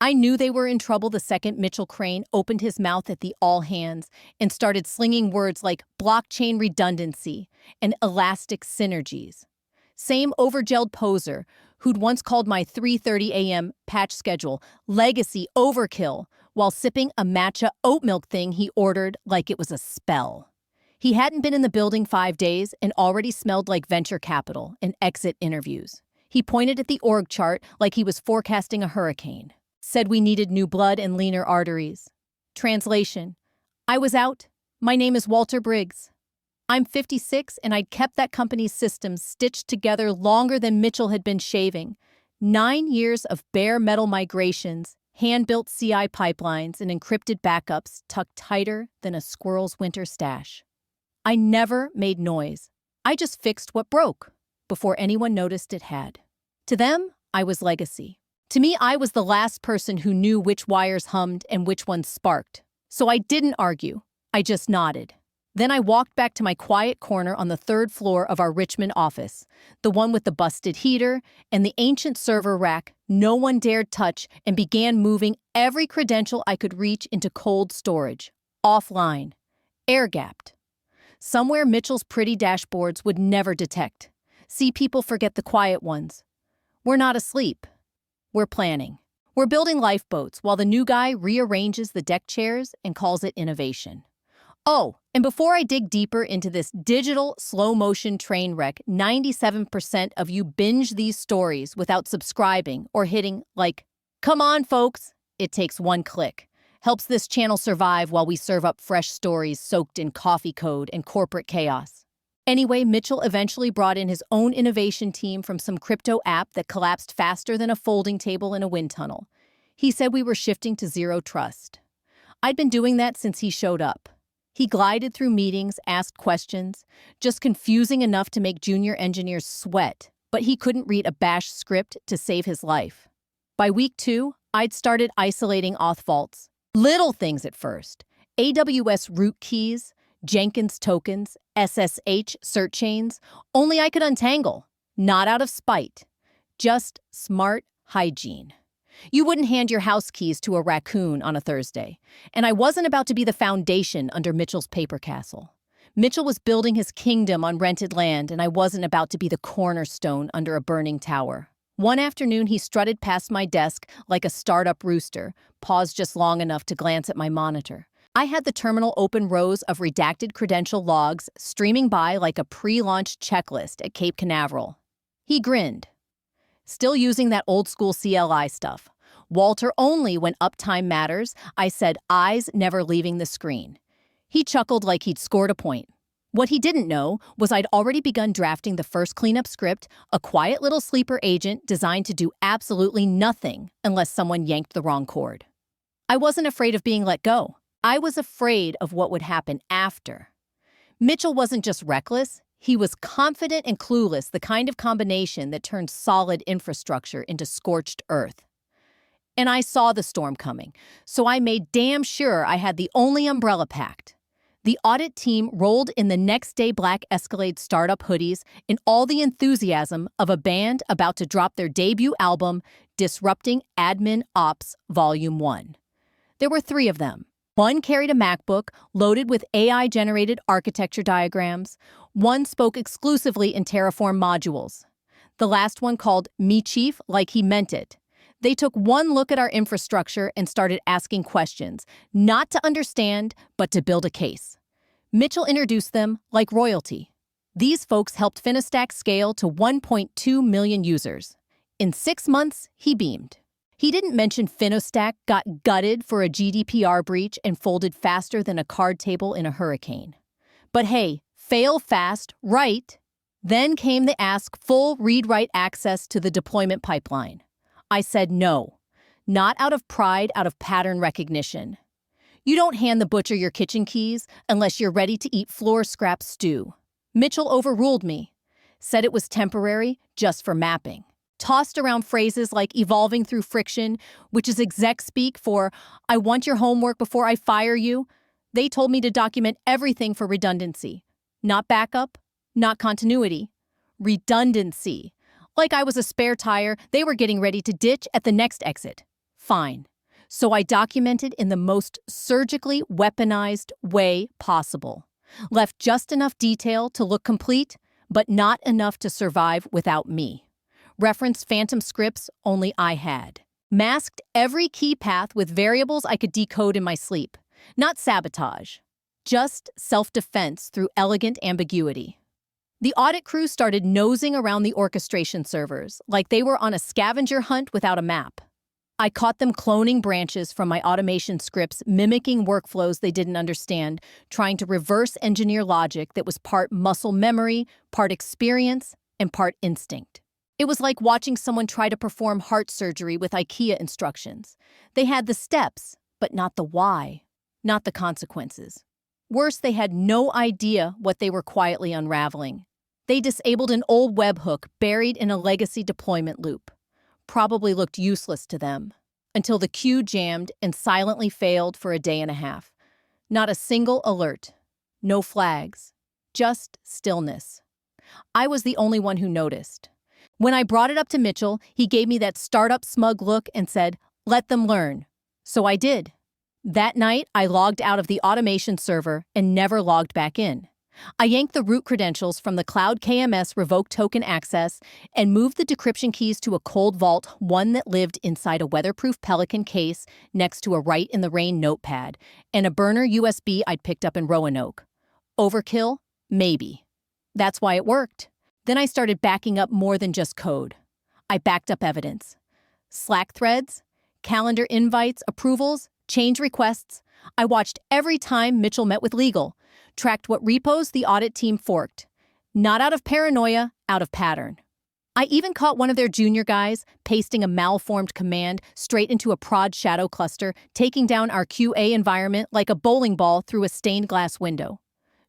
I knew they were in trouble the second Mitchell Crane opened his mouth at the all hands and started slinging words like blockchain redundancy and elastic synergies. Same overgelled poser who'd once called my 3:30 a.m. patch schedule legacy overkill while sipping a matcha oat milk thing he ordered like it was a spell. He hadn't been in the building 5 days and already smelled like venture capital and exit interviews. He pointed at the org chart like he was forecasting a hurricane. Said we needed new blood and leaner arteries. Translation: I was out. My name is Walter Briggs. I'm 56 and I'd kept that company's systems stitched together longer than Mitchell had been shaving. 9 years of bare metal migrations, hand-built CI pipelines, and encrypted backups tucked tighter than a squirrel's winter stash. I never made noise. I just fixed what broke before anyone noticed it had. To them, I was legacy. To me, I was the last person who knew which wires hummed and which ones sparked. So I didn't argue. I just nodded. Then I walked back to my quiet corner on the 3rd floor of our Richmond office, the one with the busted heater and the ancient server rack no one dared touch, and began moving every credential I could reach into cold storage, offline, air-gapped. Somewhere Mitchell's pretty dashboards would never detect. See, people forget the quiet ones. We're not asleep. We're planning. We're building lifeboats while the new guy rearranges the deck chairs and calls it innovation. Oh, and before I dig deeper into this digital slow-motion train wreck, 97% of you binge these stories without subscribing or hitting like. Come on, folks. It takes one click. Helps this channel survive while we serve up fresh stories soaked in coffee code and corporate chaos. Anyway, Mitchell eventually brought in his own innovation team from some crypto app that collapsed faster than a folding table in a wind tunnel. He said we were shifting to zero trust. I'd been doing that since he showed up. He glided through meetings, asked questions, just confusing enough to make junior engineers sweat, but he couldn't read a bash script to save his life. By week 2, I'd started isolating auth vaults. Little things at first. AWS root keys, Jenkins tokens, SSH cert chains, only I could untangle. Not out of spite. Just smart hygiene. You wouldn't hand your house keys to a raccoon on a Thursday. And I wasn't about to be the foundation under Mitchell's paper castle. Mitchell was building his kingdom on rented land, and I wasn't about to be the cornerstone under a burning tower. One afternoon, he strutted past my desk like a startup rooster, paused just long enough to glance at my monitor. I had the terminal open, rows of redacted credential logs streaming by like a pre-launch checklist at Cape Canaveral. He grinned. Still using that old-school CLI stuff. Walter only when uptime matters. I said, eyes never leaving the screen. He chuckled like he'd scored a point. What he didn't know was I'd already begun drafting the first cleanup script, a quiet little sleeper agent designed to do absolutely nothing unless someone yanked the wrong cord. I wasn't afraid of being let go. I was afraid of what would happen after. Mitchell wasn't just reckless, he was confident and clueless, the kind of combination that turns solid infrastructure into scorched earth. And I saw the storm coming, so I made damn sure I had the only umbrella packed. The audit team rolled in the next day black Escalade startup hoodies in all the enthusiasm of a band about to drop their debut album, Disrupting Admin Ops Volume 1. There were 3 of them. One carried a MacBook loaded with AI-generated architecture diagrams. One spoke exclusively in Terraform modules. The last one called me chief like he meant it. They took one look at our infrastructure and started asking questions, not to understand, but to build a case. Mitchell introduced them like royalty. These folks helped Finostack scale to 1.2 million users. In 6 months, he beamed. He didn't mention Finostack got gutted for a GDPR breach and folded faster than a card table in a hurricane. But hey, fail fast, right? Then came the ask full read-write access to the deployment pipeline. I said no, not out of pride, out of pattern recognition. You don't hand the butcher your kitchen keys unless you're ready to eat floor scrap stew. Mitchell overruled me, said it was temporary, just for mapping. Tossed around phrases like evolving through friction, which is exec speak for, I want your homework before I fire you. They told me to document everything for redundancy. Not backup, not continuity. Redundancy. Like I was a spare tire they were getting ready to ditch at the next exit. Fine. So I documented in the most surgically weaponized way possible. Left just enough detail to look complete, but not enough to survive without me. Referenced phantom scripts only I had. Masked every key path with variables I could decode in my sleep. Not sabotage. Just self-defense through elegant ambiguity. The audit crew started nosing around the orchestration servers, like they were on a scavenger hunt without a map. I caught them cloning branches from my automation scripts, mimicking workflows they didn't understand, trying to reverse engineer logic that was part muscle memory, part experience, and part instinct. It was like watching someone try to perform heart surgery with IKEA instructions. They had the steps, but not the why, not the consequences. Worse, they had no idea what they were quietly unraveling. They disabled an old webhook buried in a legacy deployment loop. Probably looked useless to them, until the queue jammed and silently failed for a day and a half. Not a single alert. No flags. Just stillness. I was the only one who noticed. When I brought it up to Mitchell, he gave me that startup smug look and said, "Let them learn." So I did. That night, I logged out of the automation server and never logged back in. I yanked the root credentials from the cloud KMS revoke token access and moved the decryption keys to a cold vault, one that lived inside a weatherproof Pelican case next to a write-in-the-rain notepad and a burner USB I'd picked up in Roanoke. Overkill? Maybe. That's why it worked. Then I started backing up more than just code. I backed up evidence. Slack threads, calendar invites, approvals, change requests. I watched every time Mitchell met with legal, tracked what repos the audit team forked. Not out of paranoia, out of pattern. I even caught one of their junior guys pasting a malformed command straight into a prod shadow cluster, taking down our QA environment like a bowling ball through a stained glass window.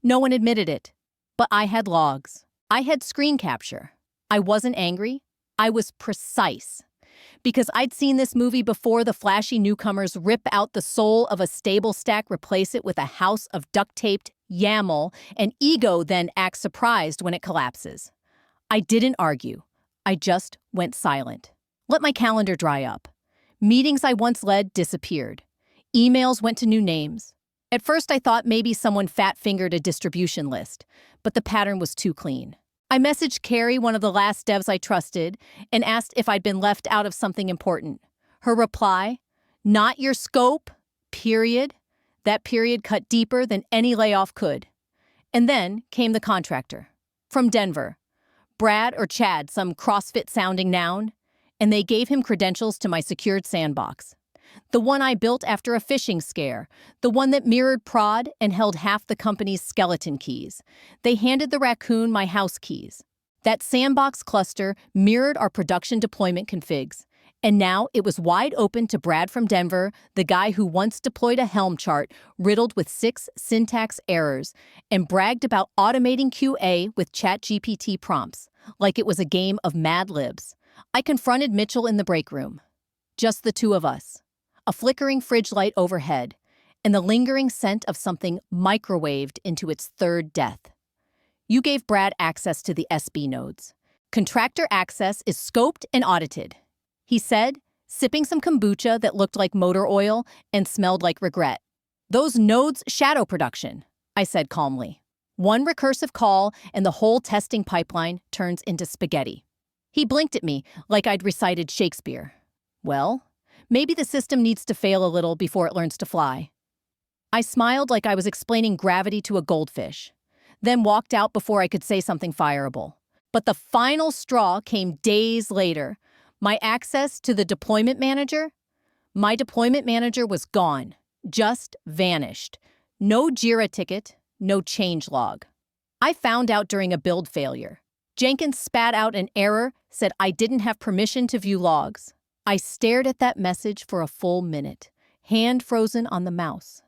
No one admitted it, but I had logs. I had screen capture. I wasn't angry. I was precise. Because I'd seen this movie before. The flashy newcomers rip out the soul of a stable stack, replace it with a house of duct-taped YAML, and ego then acts surprised when it collapses. I didn't argue. I just went silent. Let my calendar dry up. Meetings I once led disappeared. Emails went to new names. At first I thought maybe someone fat-fingered a distribution list, but the pattern was too clean. I messaged Carrie, one of the last devs I trusted, and asked if I'd been left out of something important. Her reply, "Not your scope, period." That period cut deeper than any layoff could. And then came the contractor. From Denver. Brad or Chad, some CrossFit-sounding noun, and they gave him credentials to my secured sandbox. The one I built after a phishing scare, the one that mirrored prod and held half the company's skeleton keys. They handed the raccoon my house keys. That sandbox cluster mirrored our production deployment configs. And now it was wide open to Brad from Denver, the guy who once deployed a Helm chart riddled with 6 syntax errors and bragged about automating QA with ChatGPT prompts, like it was a game of Mad Libs. I confronted Mitchell in the break room. Just the two of us. A flickering fridge light overhead, and the lingering scent of something microwaved into its third death. You gave Brad access to the SB nodes. Contractor access is scoped and audited, he said, sipping some kombucha that looked like motor oil and smelled like regret. Those nodes shadow production, I said calmly. One recursive call and the whole testing pipeline turns into spaghetti. He blinked at me like I'd recited Shakespeare. Well, maybe the system needs to fail a little before it learns to fly. I smiled like I was explaining gravity to a goldfish, then walked out before I could say something fireable. But the final straw came days later. My access to the deployment manager? My deployment manager was gone, just vanished. No Jira ticket, no change log. I found out during a build failure. Jenkins spat out an error, said I didn't have permission to view logs. I stared at that message for a full minute, hand frozen on the mouse.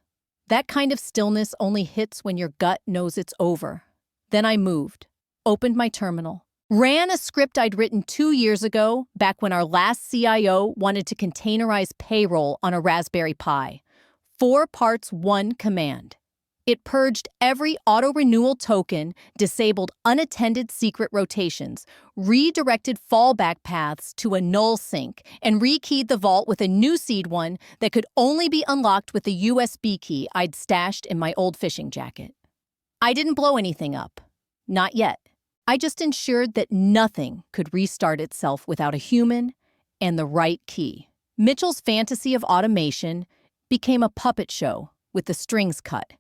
That kind of stillness only hits when your gut knows it's over. Then I moved, opened my terminal, ran a script I'd written 2 years ago, back when our last CIO wanted to containerize payroll on a Raspberry Pi. 4 parts, 1 command. It purged every auto-renewal token, disabled unattended secret rotations, redirected fallback paths to a null sync, and rekeyed the vault with a new seed one that could only be unlocked with the USB key I'd stashed in my old fishing jacket. I didn't blow anything up. Not yet. I just ensured that nothing could restart itself without a human and the right key. Mitchell's fantasy of automation became a puppet show with the strings cut.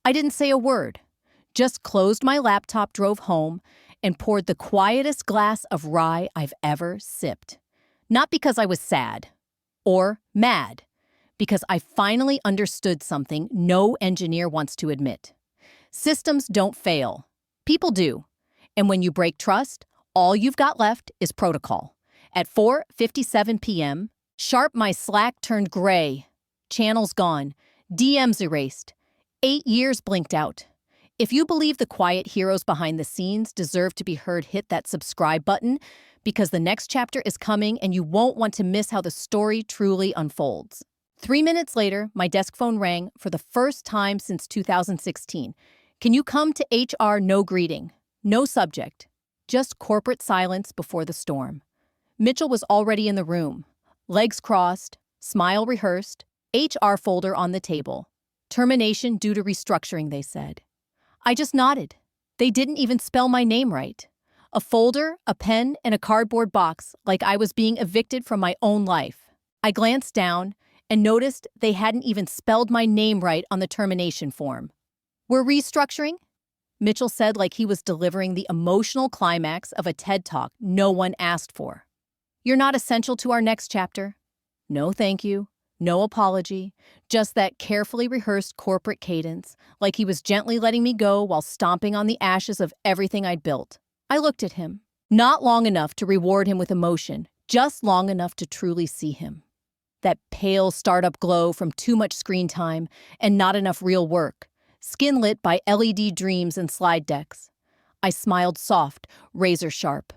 I didn't say a word, just closed my laptop, drove home, and poured the quietest glass of rye I've ever sipped. Not because I was sad or mad, because I finally understood something no engineer wants to admit. Systems don't fail. People do. And when you break trust, all you've got left is protocol. At 4:57 p.m., sharp, my Slack turned gray. Channels gone. DMs erased. 8 years blinked out. If you believe the quiet heroes behind the scenes deserve to be heard, hit that subscribe button, because the next chapter is coming and you won't want to miss how the story truly unfolds. 3 minutes later, my desk phone rang for the first time since 2016. Can you come to HR? No greeting, no subject, just corporate silence before the storm. Mitchell was already in the room, legs crossed, smile rehearsed, HR folder on the table. Termination due to restructuring, they said. I just nodded. They didn't even spell my name right. A folder, a pen, and a cardboard box, like I was being evicted from my own life. I glanced down and noticed they hadn't even spelled my name right on the termination form. We're restructuring? Mitchell said, like he was delivering the emotional climax of a TED Talk no one asked for. You're not essential to our next chapter. No thank you. No apology, just that carefully rehearsed corporate cadence, like he was gently letting me go while stomping on the ashes of everything I'd built. I looked at him, not long enough to reward him with emotion, just long enough to truly see him. That pale startup glow from too much screen time and not enough real work, skin lit by LED dreams and slide decks. I smiled soft, razor sharp,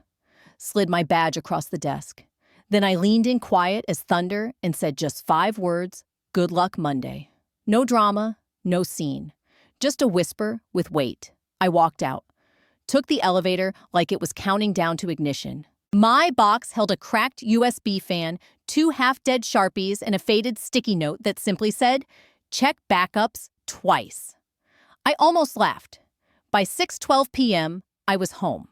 slid my badge across the desk. Then I leaned in quiet as thunder and said just 5 words, good luck Monday. No drama, no scene, just a whisper with weight. I walked out, took the elevator like it was counting down to ignition. My box held a cracked USB fan, 2 half-dead Sharpies, and a faded sticky note that simply said, check backups twice. I almost laughed. By 6:12 p.m., I was home.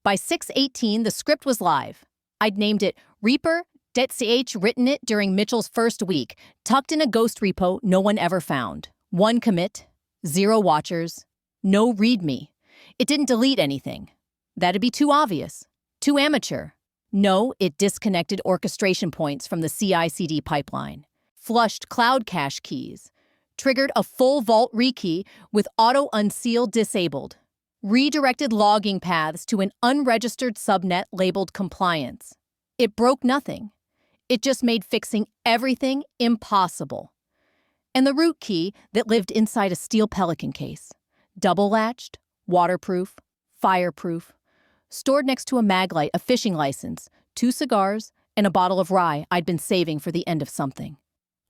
By 6:18, the script was live. I'd named it Reaper.ch, written it during Mitchell's first week, tucked in a ghost repo no one ever found. 1 commit, 0 watchers, no readme. It didn't delete anything. That'd be too obvious, too amateur. No, it disconnected orchestration points from the CI/CD pipeline, flushed cloud cache keys, triggered a full vault rekey with auto unseal disabled, redirected logging paths to an unregistered subnet labeled compliance. It broke nothing. It just made fixing everything impossible. And the root key that lived inside a steel Pelican case, double-latched, waterproof, fireproof, stored next to a maglite, a fishing license, 2 cigars, and a bottle of rye I'd been saving for the end of something.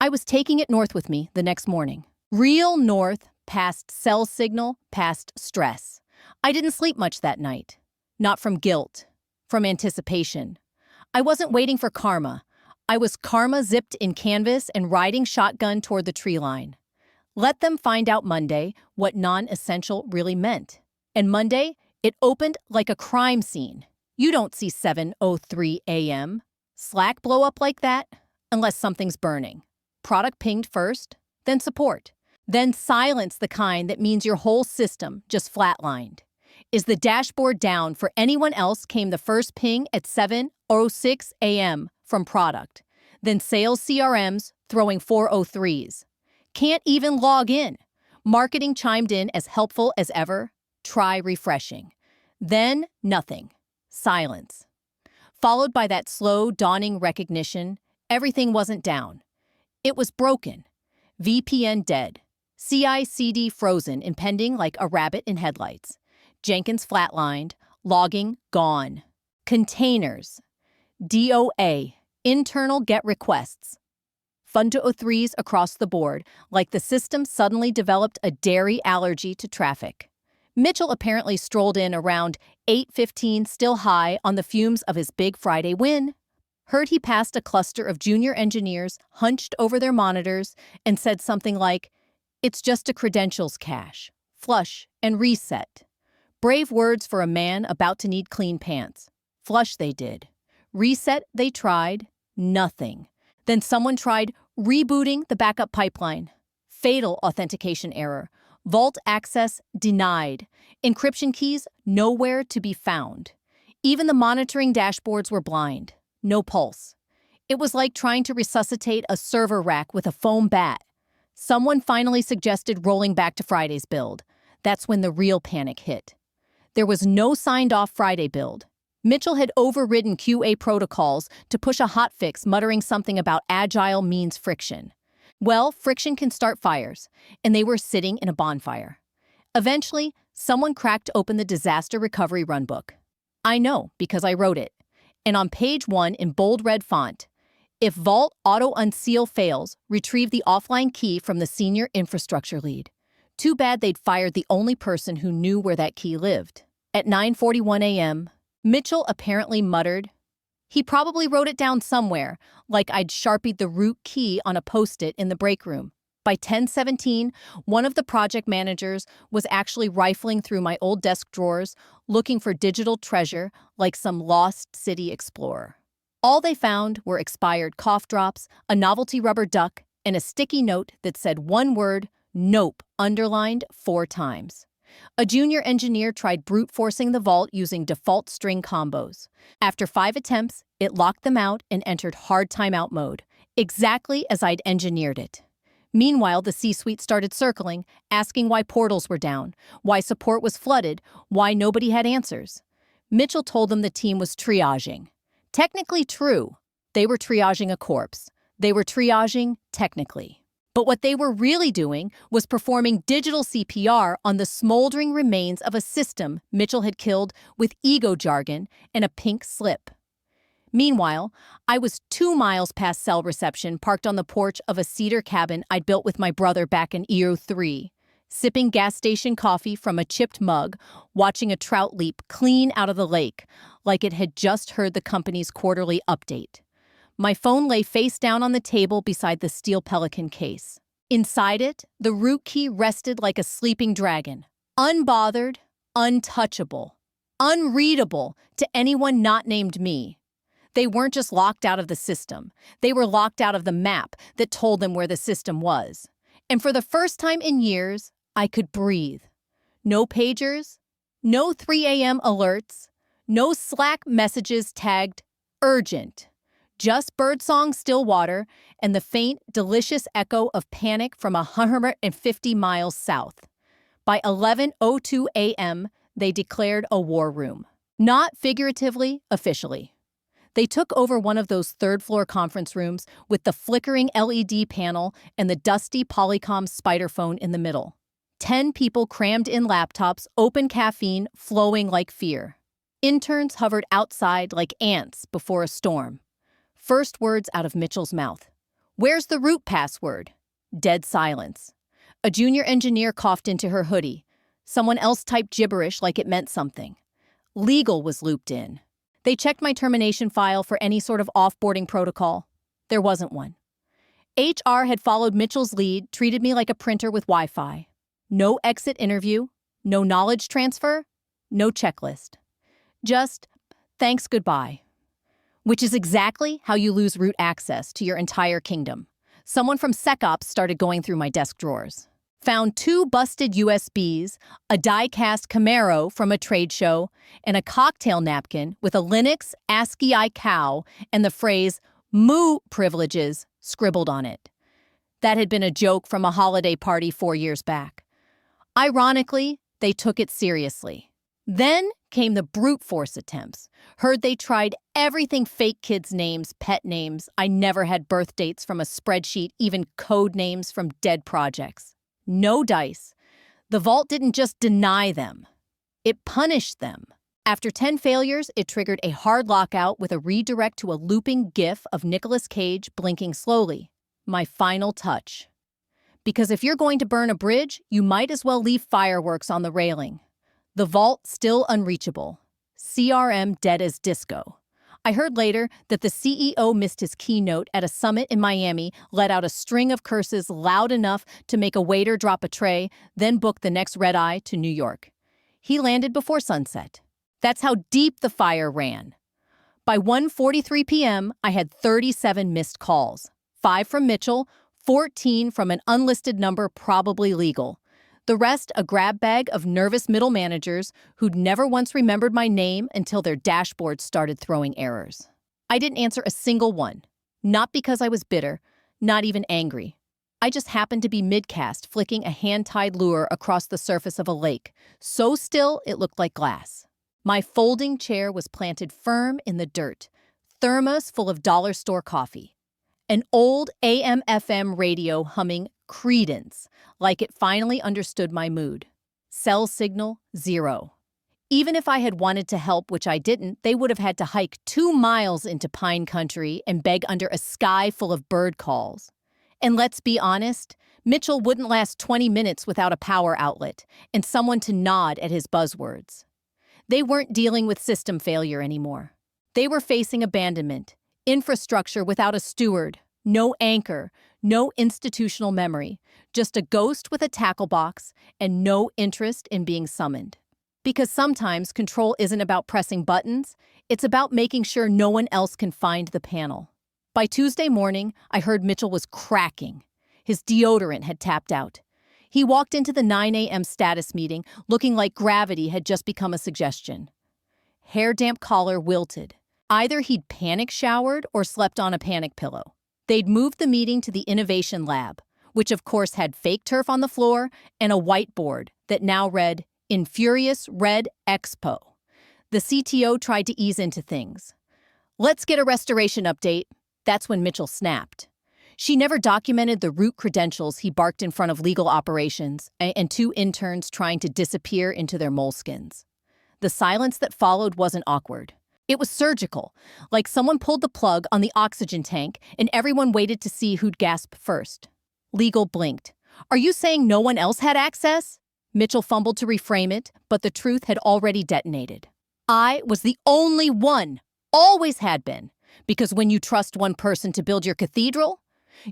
I was taking it north with me the next morning. Real north, past cell signal, past stress. I didn't sleep much that night. Not from guilt, from anticipation. I wasn't waiting for karma. I was karma zipped in canvas and riding shotgun toward the tree line. Let them find out Monday what non-essential really meant. And Monday, it opened like a crime scene. You don't see 7:03 a.m. Slack blow up like that unless something's burning. Product pinged first, then support. Then silence, the kind that means your whole system just flatlined. Is the dashboard down for anyone else came the first ping at 7:06 a.m. from product. Then sales CRMs throwing 403s. Can't even log in. Marketing chimed in as helpful as ever. Try refreshing. Then nothing. Silence. Followed by that slow, dawning recognition, everything wasn't down. It was broken. VPN dead. CI/CD frozen, impending like a rabbit in headlights. Jenkins flatlined. Logging gone. Containers. DOA. Internal GET requests. Fun to 03s across the board, like the system suddenly developed a dairy allergy to traffic. Mitchell apparently strolled in around 8:15, still high on the fumes of his big Friday win. Heard he passed a cluster of junior engineers hunched over their monitors and said something like, "It's just a credentials cache. Flush and reset." Brave words for a man about to need clean pants. Flush they did. Reset they tried. Nothing. Then someone tried rebooting the backup pipeline. Fatal authentication error. Vault access denied. Encryption keys nowhere to be found. Even the monitoring dashboards were blind. No pulse. It was like trying to resuscitate a server rack with a foam bat. Someone finally suggested rolling back to Friday's build. That's when the real panic hit. There was no signed-off Friday build. Mitchell had overridden QA protocols to push a hotfix muttering something about agile means friction. Well, friction can start fires, and they were sitting in a bonfire. Eventually, someone cracked open the disaster recovery runbook. I know, because I wrote it. And on page 1 in bold red font, if Vault auto unseal fails, retrieve the offline key from the senior infrastructure lead. Too bad they'd fired the only person who knew where that key lived. At 9:41 a.m., Mitchell apparently muttered. He probably wrote it down somewhere, like I'd sharpied the root key on a post-it in the break room. By 10:17, one of the project managers was actually rifling through my old desk drawers, looking for digital treasure like some lost city explorer. All they found were expired cough drops, a novelty rubber duck, and a sticky note that said one word, "Nope," underlined 4 times. A junior engineer tried brute forcing the vault using default string combos. After 5 attempts, it locked them out and entered hard timeout mode, exactly as I'd engineered it. Meanwhile, the C-suite started circling, asking why portals were down, why support was flooded, why nobody had answers. Mitchell told them the team was triaging. Technically true. They were triaging a corpse. They were triaging technically. But what they were really doing was performing digital CPR on the smoldering remains of a system Mitchell had killed with ego jargon and a pink slip. Meanwhile, I was 2 miles past cell reception, parked on the porch of a cedar cabin I'd built with my brother back in EO3, sipping gas station coffee from a chipped mug, watching a trout leap clean out of the lake, like it had just heard the company's quarterly update. My phone lay face down on the table beside the steel Pelican case. Inside it, the root key rested like a sleeping dragon, unbothered, untouchable, unreadable to anyone not named me. They weren't just locked out of the system. They were locked out of the map that told them where the system was. And for the first time in years, I could breathe. No pagers, no 3 a.m. alerts, no Slack messages tagged urgent. Just birdsong still water and the faint, delicious echo of panic from 150 miles south. By 11:02 a.m., they declared a war room. Not figuratively, officially. They took over one of those third-floor conference rooms with the flickering LED panel and the dusty Polycom spider phone in the middle. 10 people crammed in laptops, open caffeine flowing like fear. Interns hovered outside like ants before a storm. First words out of Mitchell's mouth. "Where's the root password?" Dead silence. A junior engineer coughed into her hoodie. Someone else typed gibberish like it meant something. Legal was looped in. They checked my termination file for any sort of offboarding protocol. There wasn't one. HR had followed Mitchell's lead, treated me like a printer with Wi-Fi. No exit interview, no knowledge transfer, no checklist. Just thanks, goodbye. Which is exactly how you lose root access to your entire kingdom. Someone from SecOps started going through my desk drawers. Found 2 busted USBs, a die-cast Camaro from a trade show, and a cocktail napkin with a Linux ASCII cow and the phrase "moo privileges" scribbled on it. That had been a joke from a holiday party 4 years back. Ironically, they took it seriously. Then came the brute force attempts. Heard they tried everything: fake kids' names, pet names. I never had birth dates from a spreadsheet, even code names from dead projects. No dice. The vault didn't just deny them. It punished them. After 10 failures, it triggered a hard lockout with a redirect to a looping GIF of Nicolas Cage blinking slowly. My final touch. Because if you're going to burn a bridge, you might as well leave fireworks on the railing. The vault still unreachable. CRM dead as disco. I heard later that the CEO missed his keynote at a summit in Miami, let out a string of curses loud enough to make a waiter drop a tray, then book the next red-eye to New York. He landed before sunset. That's how deep the fire ran. By 1:43 p.m., I had 37 missed calls. 5 from Mitchell, 14 from an unlisted number probably legal. The rest a grab bag of nervous middle managers who'd never once remembered my name until their dashboards started throwing errors. I didn't answer a single one. Not because I was bitter, not even angry. I just happened to be mid-cast flicking a hand-tied lure across the surface of a lake, so still it looked like glass. My folding chair was planted firm in the dirt, thermos full of dollar store coffee. An old AM/FM radio humming Credence, like it finally understood my mood. Cell signal, 0. Even if I had wanted to help, which I didn't, they would have had to hike 2 miles into pine country and beg under a sky full of bird calls. And let's be honest, Mitchell wouldn't last 20 minutes without a power outlet and someone to nod at his buzzwords. They weren't dealing with system failure anymore. They were facing abandonment, infrastructure without a steward, no anchor, no institutional memory, just a ghost with a tackle box and no interest in being summoned. Because sometimes control isn't about pressing buttons, it's about making sure no one else can find the panel. By Tuesday morning, I heard Mitchell was cracking. His deodorant had tapped out. He walked into the 9 a.m. status meeting looking like gravity had just become a suggestion. Hair damp collar wilted. Either he'd panic showered or slept on a panic pillow. They'd moved the meeting to the innovation lab, which of course had fake turf on the floor and a whiteboard that now read, "In Furious Red Expo." The CTO tried to ease into things. "Let's get a restoration update." That's when Mitchell snapped. She never documented the root credentials he barked in front of legal operations and 2 interns trying to disappear into their moleskins. The silence that followed wasn't awkward. It was surgical, like someone pulled the plug on the oxygen tank and everyone waited to see who'd gasp first. Legal blinked. "Are you saying no one else had access?" Mitchell fumbled to reframe it, but the truth had already detonated. I was the only one, always had been, because when you trust one person to build your cathedral,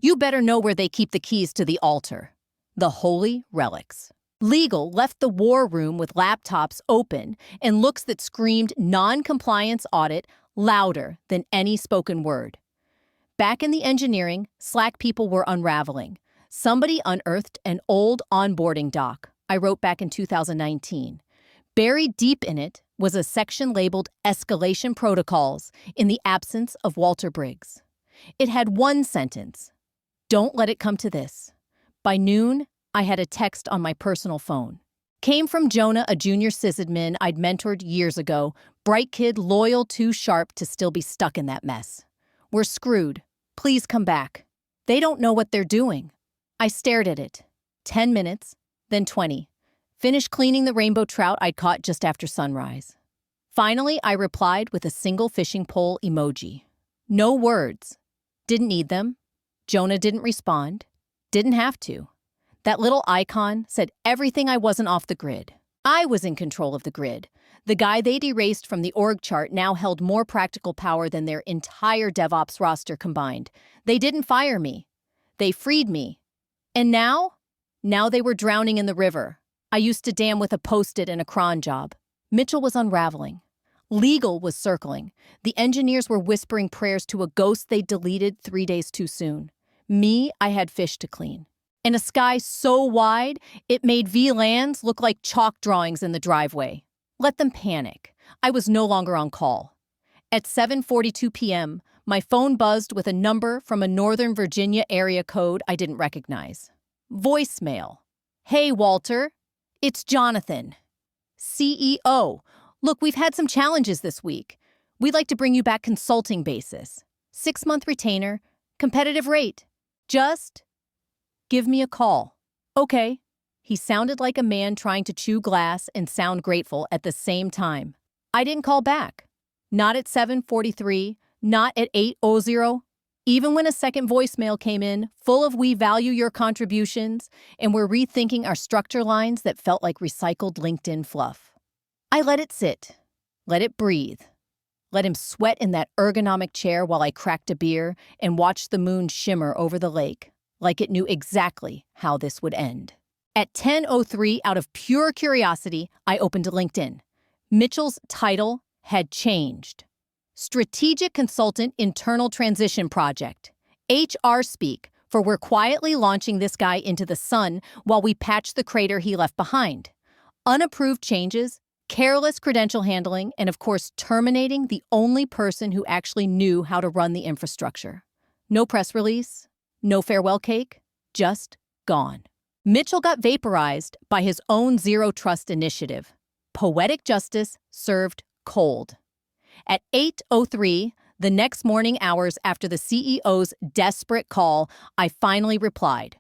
you better know where they keep the keys to the altar. The holy relics. Legal left the war room with laptops open and looks that screamed non-compliance audit louder than any spoken word. Back in the engineering, Slack people were unraveling. Somebody unearthed an old onboarding doc I wrote back in 2019. Buried deep in it was a section labeled Escalation Protocols in the absence of Walter Briggs. It had one sentence: "Don't let it come to this." By noon, I had a text on my personal phone. Came from Jonah, a junior sysadmin I'd mentored years ago. Bright kid, loyal, too sharp to still be stuck in that mess. "We're screwed. Please come back." They don't know what they're doing. I stared at it. 10 minutes, then 20. Finished cleaning the rainbow trout I'd caught just after sunrise. Finally, I replied with a single fishing pole emoji. No words. Didn't need them. Jonah didn't respond. Didn't have to. That little icon said everything. I wasn't off the grid. I was in control of the grid. The guy they'd erased from the org chart now held more practical power than their entire DevOps roster combined. They didn't fire me. They freed me. And now? Now they were drowning in the river. I used to dam with a Post-it and a cron job. Mitchell was unraveling. Legal was circling. The engineers were whispering prayers to a ghost they deleted 3 days too soon. Me, I had fish to clean. In a sky so wide, it made VLANs look like chalk drawings in the driveway. Let them panic. I was no longer on call. At 7:42 p.m., my phone buzzed with a number from a Northern Virginia area code I didn't recognize. Voicemail. "Hey, Walter. It's Jonathan. CEO. Look, we've had some challenges this week. We'd like to bring you back consulting basis. 6-month retainer, competitive rate. Just give me a call." Okay. He sounded like a man trying to chew glass and sound grateful at the same time. I didn't call back. Not at 7:43, not at 8:00. Even when a second voicemail came in, full of "we value your contributions," and we're rethinking our structure lines that felt like recycled LinkedIn fluff. I let it sit, let it breathe, let him sweat in that ergonomic chair while I cracked a beer and watched the moon shimmer over the lake, like it knew exactly how this would end. At 10:03, out of pure curiosity, I opened LinkedIn. Mitchell's title had changed. Strategic Consultant Internal Transition Project. HR speak, for we're quietly launching this guy into the sun while we patch the crater he left behind. Unapproved changes, careless credential handling, and of course terminating the only person who actually knew how to run the infrastructure. No press release, no farewell cake, just gone. Mitchell got vaporized by his own Zero Trust initiative. Poetic justice served cold. At 8:03, the next morning hours after the CEO's desperate call, I finally replied.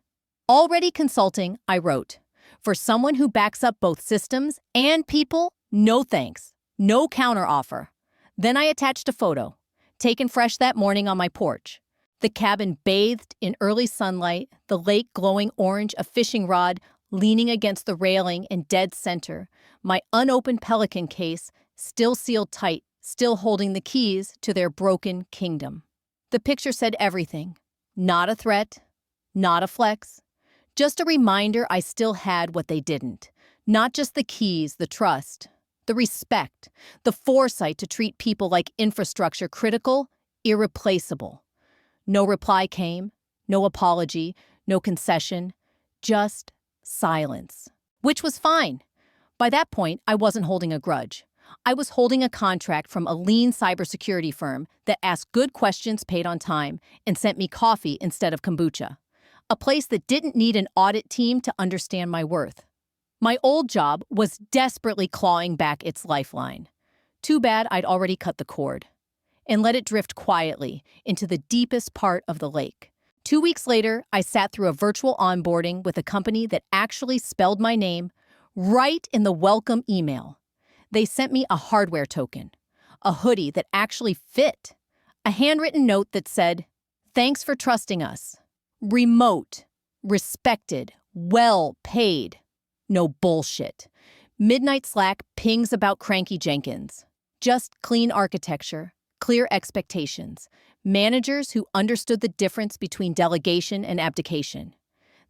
Already consulting, I wrote. For someone who backs up both systems and people, no thanks. No counteroffer. Then I attached a photo, taken fresh that morning on my porch. The cabin bathed in early sunlight, the lake glowing orange, a fishing rod leaning against the railing in dead center, my unopened pelican case still sealed tight, still holding the keys to their broken kingdom. The picture said everything. Not a threat, not a flex, just a reminder I still had what they didn't. Not just the keys, the trust, the respect, the foresight to treat people like infrastructure critical, irreplaceable. No reply came, no apology, no concession, just silence. Which was fine. By that point, I wasn't holding a grudge. I was holding a contract from a lean cybersecurity firm that asked good questions, paid on time, and sent me coffee instead of kombucha. A place that didn't need an audit team to understand my worth. My old job was desperately clawing back its lifeline. Too bad I'd already cut the cord and let it drift quietly into the deepest part of the lake. 2 weeks later, I sat through a virtual onboarding with a company that actually spelled my name right in the welcome email. They sent me a hardware token, a hoodie that actually fit, a handwritten note that said, "Thanks for trusting us. Remote, respected, well paid." No bullshit. Midnight Slack pings about cranky Jenkins. Just clean architecture, clear expectations, managers who understood the difference between delegation and abdication.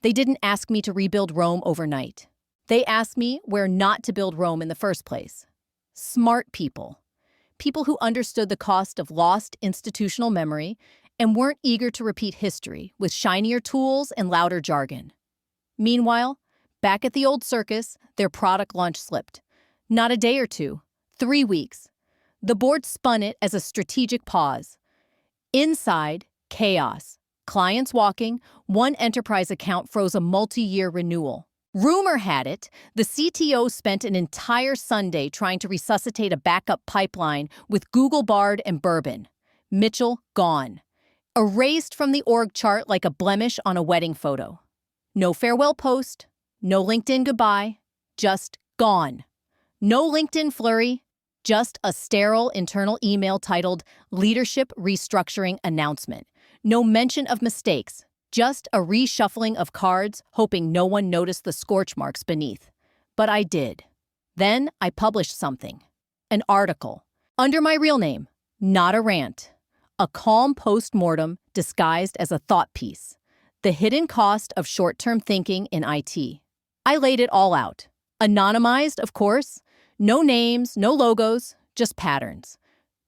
They didn't ask me to rebuild Rome overnight. They asked me where not to build Rome in the first place. Smart people. People who understood the cost of lost institutional memory and weren't eager to repeat history with shinier tools and louder jargon. Meanwhile, back at the old circus, their product launch slipped. Not a day or two, 3 weeks. The board spun it as a strategic pause. Inside, chaos. Clients walking, one enterprise account froze a multi-year renewal. Rumor had it, the CTO spent an entire Sunday trying to resuscitate a backup pipeline with Google Bard and bourbon. Mitchell gone. Erased from the org chart like a blemish on a wedding photo. No farewell post, no LinkedIn goodbye, just gone. No LinkedIn flurry, just a sterile internal email titled Leadership Restructuring Announcement. No mention of mistakes, just a reshuffling of cards, hoping no one noticed the scorch marks beneath. But I did. Then I published something. An article. Under my real name, not a rant. A calm post-mortem disguised as a thought piece. The hidden cost of short-term thinking in IT. I laid it all out. Anonymized, of course. No names, no logos, just patterns.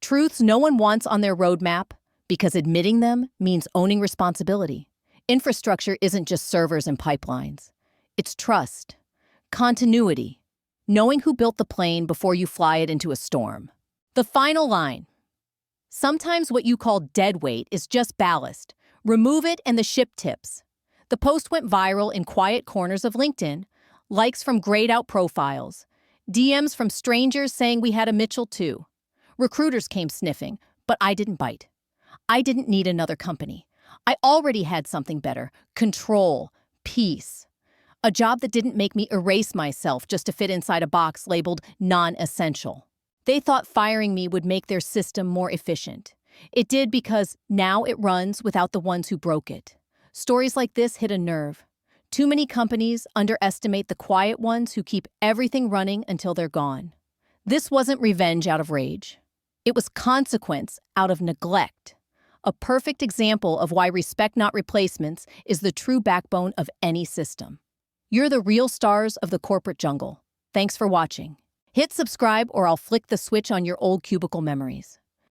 Truths no one wants on their roadmap, because admitting them means owning responsibility. Infrastructure isn't just servers and pipelines. It's trust, continuity, knowing who built the plane before you fly it into a storm. The final line. Sometimes what you call dead weight is just ballast. Remove it and the ship tips. The post went viral in quiet corners of LinkedIn, likes from grayed-out profiles, DMs from strangers saying we had a Mitchell too. Recruiters came sniffing, but I didn't bite. I didn't need another company. I already had something better. Control, peace. A job that didn't make me erase myself just to fit inside a box labeled non-essential. They thought firing me would make their system more efficient. It did because now it runs without the ones who broke it. Stories like this hit a nerve. Too many companies underestimate the quiet ones who keep everything running until they're gone. This wasn't revenge out of rage. It was consequence out of neglect. A perfect example of why respect, not replacements, is the true backbone of any system. You're the real stars of the corporate jungle. Thanks for watching. Hit subscribe or I'll flick the switch on your old cubicle memories.